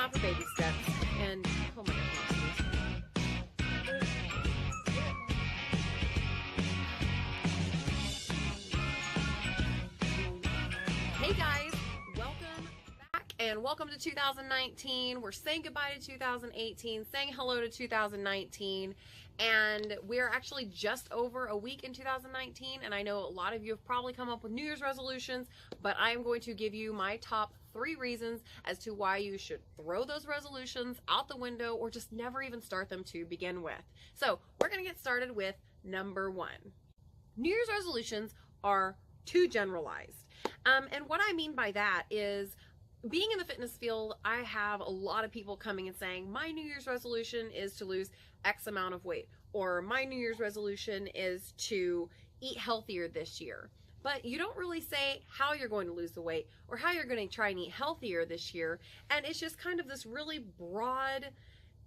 out for baby steps. And oh my goodness. Hey guys, welcome back and welcome to 2019. We're saying goodbye to 2018, saying hello to 2019, and we're actually just over a week in 2019. And I know a lot of you have probably come up with New Year's resolutions, but I'm going to give you my top 3 reasons as to why you should throw those resolutions out the window or just never even start them to begin with. So we're going to get started with number 1. New Year's resolutions are too generalized. And what I mean by that is, being in the fitness field, I have a lot of people coming and saying, my New Year's resolution is to lose X amount of weight, or my New Year's resolution is to eat healthier this year. But you don't really say how you're going to lose the weight or how you're going to try and eat healthier this year. And it's just kind of this really broad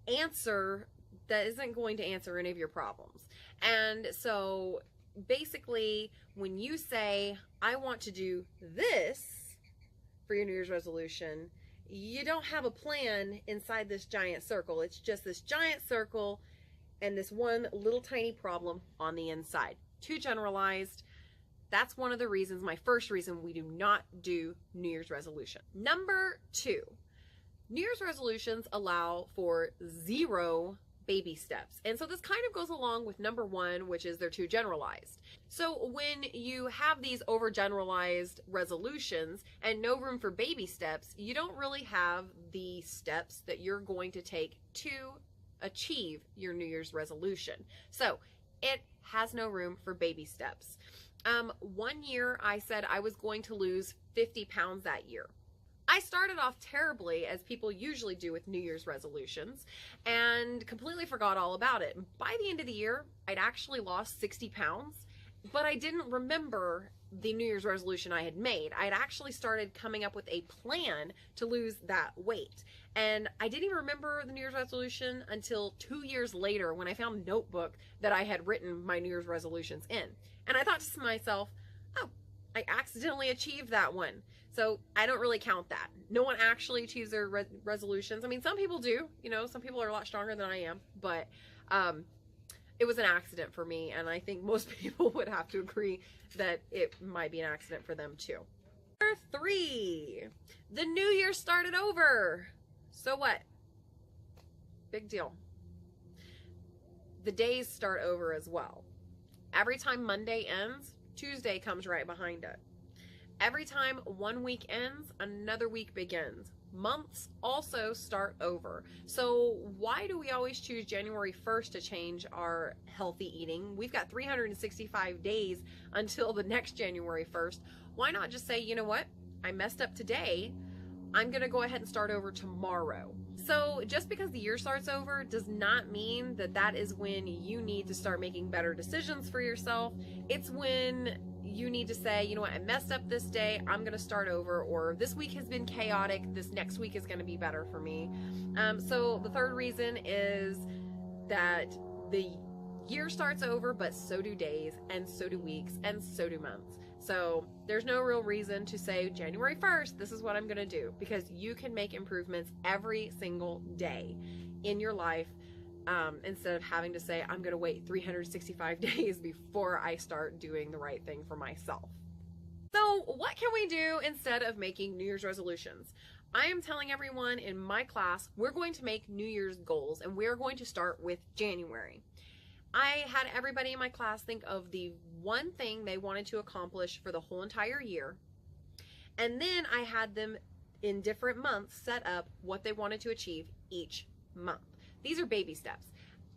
answer that isn't going to answer any of your problems. And so basically, when you say, I want to do this for your New Year's resolution, you don't have a plan inside this giant circle. It's just this giant circle and this one little tiny problem on the inside. Too generalized. That's one of the reasons, my first reason, we do not do New Year's resolution. Number 2, New Year's resolutions allow for 0 baby steps. And so this kind of goes along with number 1, which is they're too generalized. So when you have these overgeneralized resolutions and no room for baby steps, you don't really have the steps that you're going to take to achieve your New Year's resolution. So it has no room for baby steps. One year I said I was going to lose 50 pounds that year. I started off terribly, as people usually do with New Year's resolutions, and completely forgot all about it. By the end of the year, I'd actually lost 60 pounds, but I didn't remember the New Year's resolution I had made. I'd actually started coming up with a plan to lose that weight. And I didn't even remember the New Year's resolution until 2 years later, when I found a notebook that I had written my New Year's resolutions in. And I thought to myself, oh, I accidentally achieved that one. So I don't really count that. No one actually achieves their resolutions. I mean, some people do, you know, some people are a lot stronger than I am, but it was an accident for me. And I think most people would have to agree that it might be an accident for them too. Number 3, the new year started over. So what? Big deal. The days start over as well. Every time Monday ends, Tuesday comes right behind it. Every time one week ends, another week begins. Months also start over. So why do we always choose January 1st to change our healthy eating? We've got 365 days until the next January 1st. Why not just say, you know what? I messed up today. I'm going to go ahead and start over tomorrow. So just because the year starts over does not mean that that is when you need to start making better decisions for yourself. It's when you need to say, you know what, I messed up this day, I'm going to start over, or this week has been chaotic, this next week is going to be better for me. So the third reason is that the year starts over, but so do days, and so do weeks, and so do months. So there's no real reason to say January 1st, this is what I'm going to do, because you can make improvements every single day in your life. Instead of having to say, I'm going to wait 365 days before I start doing the right thing for myself. So what can we do instead of making New Year's resolutions? I am telling everyone in my class, we're going to make New Year's goals, and we're going to start with January. I had everybody in my class think of the one thing they wanted to accomplish for the whole entire year. And then I had them in different months set up what they wanted to achieve each month. These are baby steps.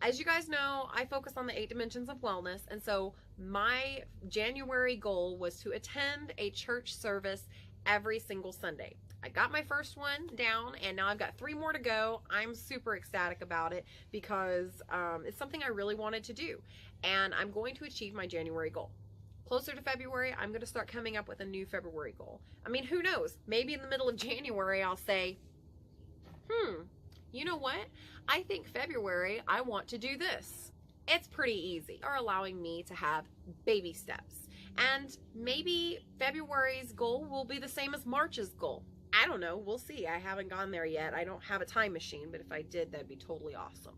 As you guys know, I focus on the 8 dimensions of wellness, and so my January goal was to attend a church service every single Sunday. I got my first one down, and now I've got 3 more to go. I'm super ecstatic about it because it's something I really wanted to do, and I'm going to achieve my January goal. Closer to February, I'm going to start coming up with a new February goal. I mean, who knows? Maybe in the middle of January, I'll say, you know what? I think February, I want to do this. It's pretty easy. Are allowing me to have baby steps. And maybe February's goal will be the same as March's goal. I don't know. We'll see. I haven't gone there yet. I don't have a time machine, but if I did, that'd be totally awesome.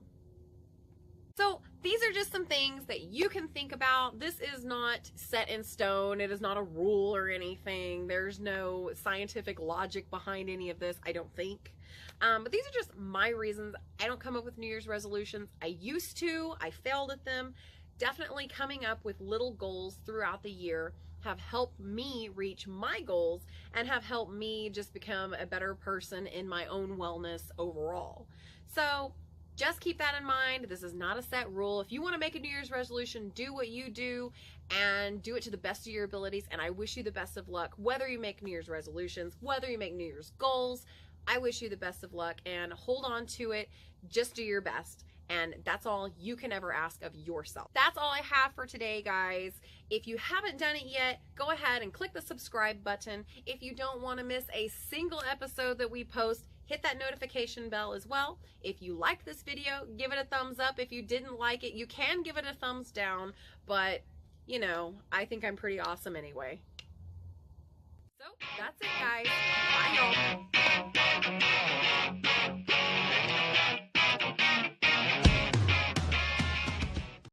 So these are just some things that you can think about. This is not set in stone. It is not a rule or anything. There's no scientific logic behind any of this, I don't think. But these are just my reasons. I don't come up with New Year's resolutions. I used to. I failed at them. Definitely coming up with little goals throughout the year have helped me reach my goals and have helped me just become a better person in my own wellness overall. So just keep that in mind. This is not a set rule. If you want to make a New Year's resolution, do what you do and do it to the best of your abilities. And I wish you the best of luck, whether you make New Year's resolutions, whether you make New Year's goals. I wish you the best of luck and hold on to it. Just do your best. And that's all you can ever ask of yourself. That's all I have for today, guys. If you haven't done it yet, go ahead and click the subscribe button. If you don't want to miss a single episode that we post, hit that notification bell as well. If you liked this video, give it a thumbs up. If you didn't like it, you can give it a thumbs down. But, you know, I think I'm pretty awesome anyway. So, that's it, guys. Bye, y'all.